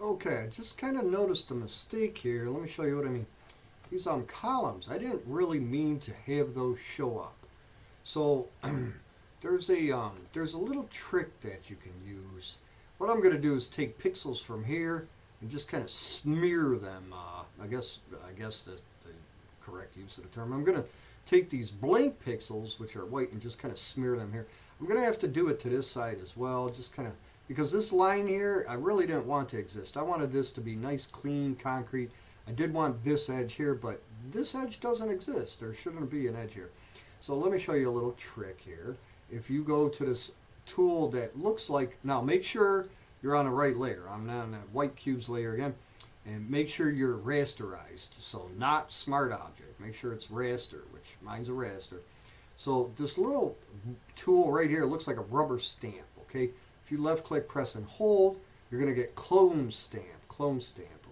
Okay, I just kind of noticed a mistake here. Let me show you what I mean. These columns, I didn't really mean to have those show up. So there's a little trick that you can use. What I'm going to do is take pixels from here and just kind of smear them. I guess the correct use of the term. I'm going to take these blank pixels, which are white, and just kind of smear them here. I'm going to have to do it to this side as well, just kind of because this line here, I really didn't want to exist. I wanted this to be nice, clean, concrete. I did want this edge here, but this edge doesn't exist. There shouldn't be an edge here. So let me show you a little trick here. If you go to this tool that looks like, now make sure you're on the right layer. I'm not on that white cubes layer again. And make sure you're rasterized. So not smart object. Make sure it's raster, which mine's a raster. So this little tool right here looks like a rubber stamp, okay? If you left click, press and hold, you're gonna get clone stamp,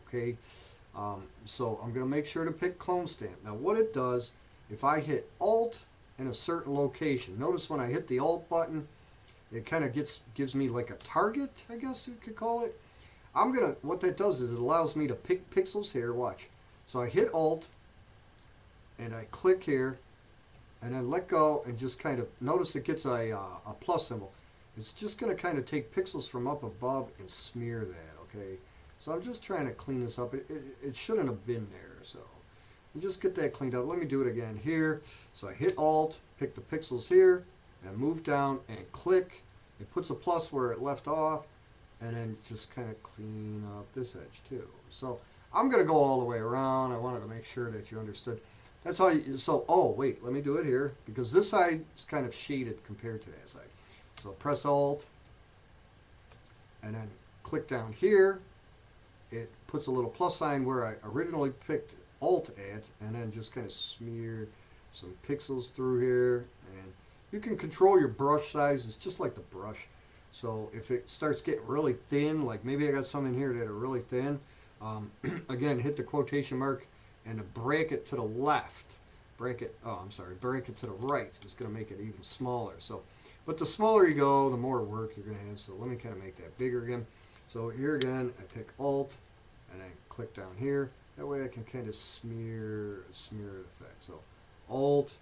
okay? So I'm gonna make sure to pick clone stamp. Now what it does, if I hit Alt in a certain location, notice when I hit the Alt button, it kind of gives me like a target, I guess you could call it. What that does is it allows me to pick pixels here, watch. So I hit Alt, and I click here, and then let go, and just kind of, notice it gets a plus symbol. It's just going to kind of take pixels from up above and smear that, okay? So I'm just trying to clean this up. It shouldn't have been there, so and just get that cleaned up. Let me do it again here. So I hit Alt, pick the pixels here, and move down and click. It puts a plus where it left off, and then just kind of clean up this edge too. So I'm going to go all the way around. I wanted to make sure that you understood. That's how you, so, oh, wait, let me do it here, because this side is kind of shaded compared to that side. So press Alt, and then click down here. It puts a little plus sign where I originally picked Alt at, and then just kind of smear some pixels through here. And you can control your brush size. It's just like the brush. So if it starts getting really thin, like maybe I got some in here that are really thin, again, hit the quotation mark and the bracket to the left. Bracket to the right is going to make it even smaller. So, but the smaller you go, the more work you're going to have. So let me kind of make that bigger again. So here again, I pick Alt, and then click down here. That way I can kind of smear the effect. So Alt,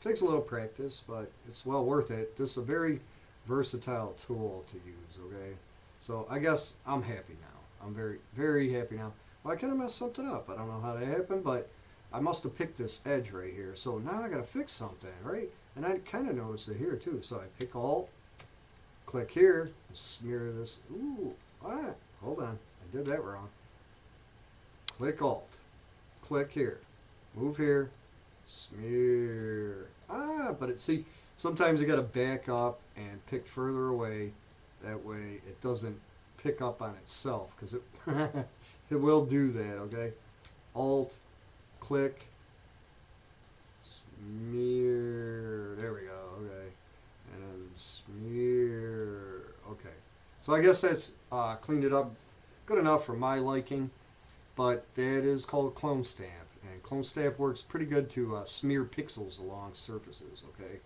takes a little practice, but it's well worth it. This is a very versatile tool to use, okay? So I guess I'm happy now. I'm very, very happy now. Well, I kind of messed something up. I don't know how that happened, but I must have picked this edge right here. So now I got to fix something, right? And I kind of noticed it here too. So I pick Alt, click here, and smear this. Ooh, what? Hold on. I did that wrong. Click Alt, click here, move here, smear. But see, sometimes you got to back up and pick further away. That way it doesn't pick up on itself, because it it will do that, okay? Alt, click, smear. There we go, okay. And then smear. Okay. So I guess that's cleaned it up good enough for my liking. But that is called clone stamp. And clone stamp works pretty good to smear pixels along surfaces, okay?